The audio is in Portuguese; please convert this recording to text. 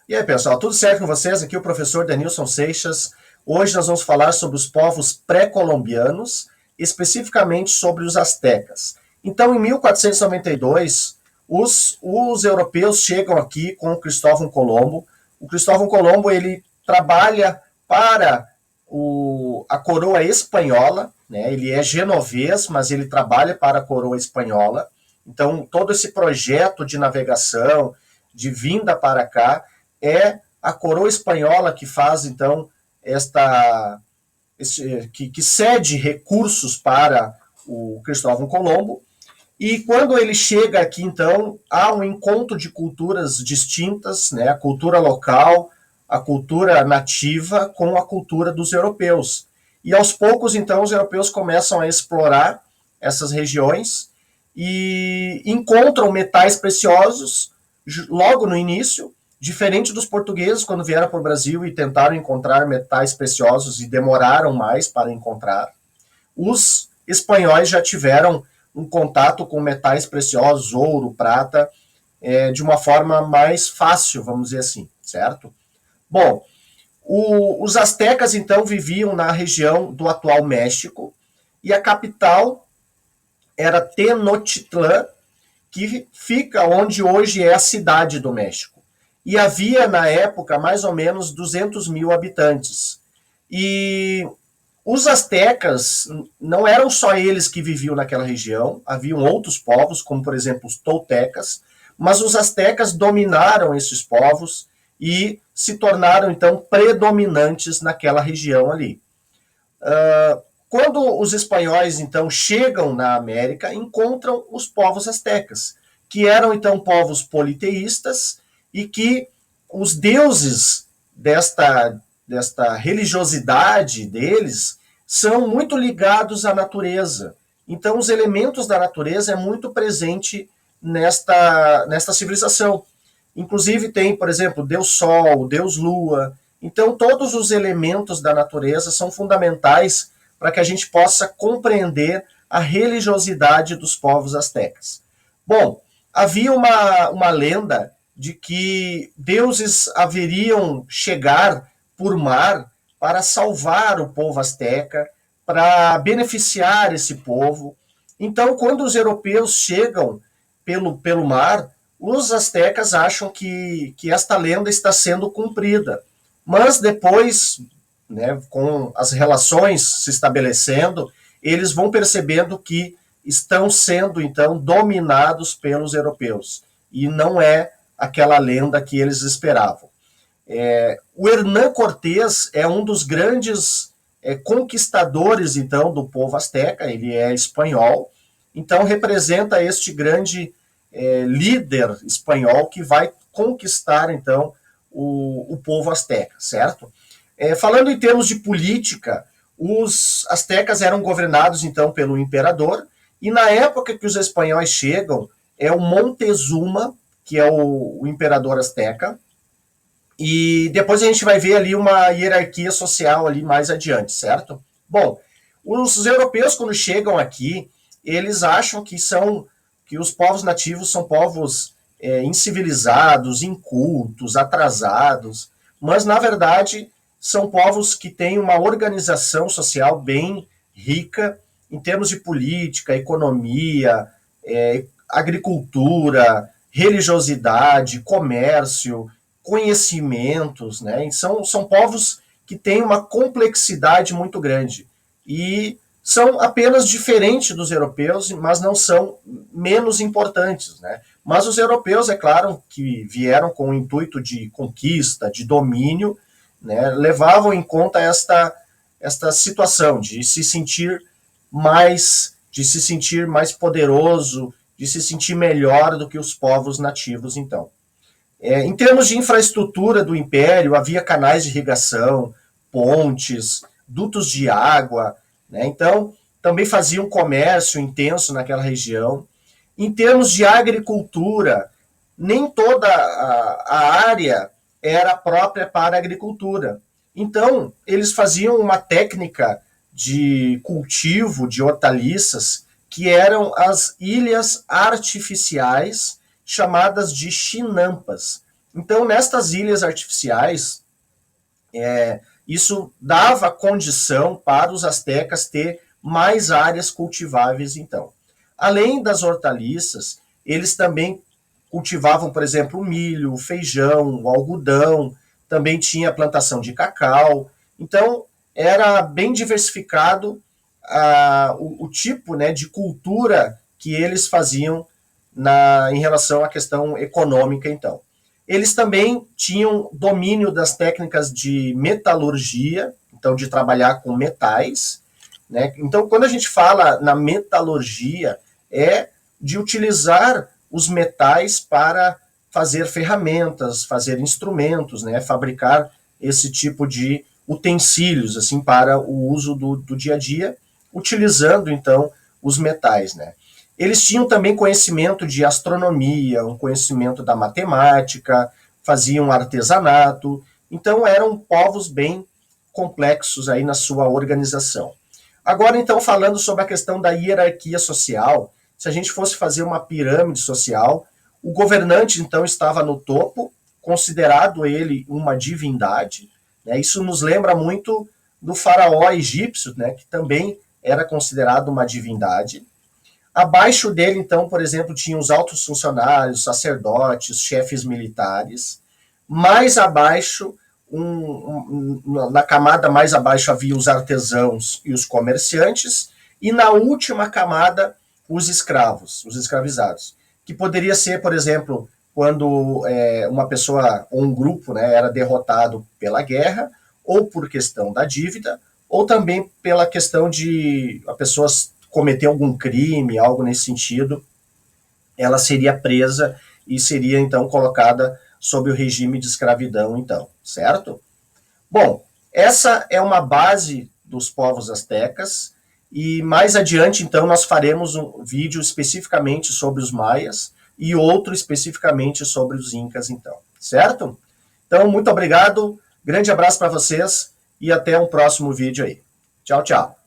E aí, pessoal, tudo certo com vocês? Aqui é o professor Denilson Seixas. Hoje nós vamos falar sobre os povos pré-colombianos, especificamente sobre os astecas. Então, em 1492, os europeus chegam aqui com o Cristóvão Colombo. O Cristóvão Colombo ele trabalha para a coroa espanhola, né? Ele é genovês, mas ele trabalha para a coroa espanhola. Então, todo esse projeto de navegação, de vinda para cá, é a coroa espanhola que faz, então, que cede recursos para o Cristóvão Colombo. E quando ele chega aqui, então, há um encontro de culturas distintas, né? A cultura local, a cultura nativa com a cultura dos europeus. E aos poucos, então, os europeus começam a explorar essas regiões e encontram metais preciosos logo no início, diferente dos portugueses quando vieram para o Brasil e tentaram encontrar metais preciosos e demoraram mais para encontrar. Os espanhóis já tiveram um contato com metais preciosos, ouro, prata, de uma forma mais fácil, vamos dizer assim, certo? Bom, os astecas então viviam na região do atual México e a capital era Tenochtitlan, que fica onde hoje é a cidade do México. E havia, na época, mais ou menos 200 mil habitantes. E os astecas, não eram só eles que viviam naquela região, haviam outros povos, como, por exemplo, os toltecas, mas os astecas dominaram esses povos e se tornaram, então, predominantes naquela região ali. Quando os espanhóis, então, chegam na América, encontram os povos astecas, que eram, então, povos politeístas e que os deuses desta religiosidade deles são muito ligados à natureza. Então, os elementos da natureza é muito presente nesta civilização. Inclusive tem, por exemplo, Deus Sol, Deus Lua. Então, todos os elementos da natureza são fundamentais para que a gente possa compreender a religiosidade dos povos astecas. Bom, havia uma lenda de que deuses haveriam chegar por mar para salvar o povo asteca, para beneficiar esse povo. Então, quando os europeus chegam pelo mar, os astecas acham que esta lenda está sendo cumprida. Mas depois, né, com as relações se estabelecendo, eles vão percebendo que estão sendo, então, dominados pelos europeus. E não é aquela lenda que eles esperavam. O Hernán Cortés é um dos grandes conquistadores, então, do povo asteca, ele é espanhol, então representa este grande líder espanhol que vai conquistar, então, o povo asteca, certo? Falando em termos de política, os astecas eram governados, então, pelo imperador, e na época que os espanhóis chegam, é o Montezuma, que é o imperador asteca, e depois a gente vai ver ali uma hierarquia social ali mais adiante, certo? Bom, os europeus quando chegam aqui, eles acham que os povos nativos são povos incivilizados, incultos, atrasados, mas na verdade são povos que têm uma organização social bem rica em termos de política, economia, agricultura, religiosidade, comércio, conhecimentos, né? São povos que têm uma complexidade muito grande e são apenas diferentes dos europeus, mas não são menos importantes, né? Mas os europeus, é claro, que vieram com o intuito de conquista, de domínio, né, levavam em conta esta situação de se sentir mais poderoso, de se sentir melhor do que os povos nativos, então. Em termos de infraestrutura do império, havia canais de irrigação, pontes, dutos de água, né? Então, também faziam comércio intenso naquela região. Em termos de agricultura, nem toda a área era própria para a agricultura. Então, eles faziam uma técnica de cultivo de hortaliças que eram as ilhas artificiais chamadas de chinampas. Então, nestas ilhas artificiais, isso dava condição para os astecas ter mais áreas cultiváveis, então. Além das hortaliças, eles também cultivavam, por exemplo, o milho, o feijão, o algodão, também tinha plantação de cacau. Então, era bem diversificado o tipo, né, de cultura que eles faziam em relação à questão econômica, então. Eles também tinham domínio das técnicas de metalurgia, então de trabalhar com metais, né? Então, quando a gente fala na metalurgia, é de utilizar os metais para fazer ferramentas, fazer instrumentos, né? Fabricar esse tipo de utensílios, assim, para o uso do dia a dia, utilizando, então, os metais, né? Eles tinham também conhecimento de astronomia, um conhecimento da matemática, faziam artesanato, então eram povos bem complexos aí na sua organização. Agora, então, falando sobre a questão da hierarquia social, se a gente fosse fazer uma pirâmide social, o governante, então, estava no topo, considerado ele uma divindade, né? Isso nos lembra muito do faraó egípcio, né? Que também era considerado uma divindade. Abaixo dele, então, por exemplo, tinha os altos funcionários, sacerdotes, chefes militares. Mais abaixo, na camada mais abaixo, havia os artesãos e os comerciantes. E na última camada, os escravos, os escravizados. Que poderia ser, por exemplo, quando uma pessoa ou um grupo, né, era derrotado pela guerra, ou por questão da dívida, ou também pela questão de a pessoa cometer algum crime, algo nesse sentido, ela seria presa e seria então colocada sob o regime de escravidão, então, certo? Bom, essa é uma base dos povos astecas e mais adiante, então, nós faremos um vídeo especificamente sobre os maias e outro especificamente sobre os incas, então, certo? Então, muito obrigado, grande abraço para vocês e até um próximo vídeo aí. Tchau, tchau.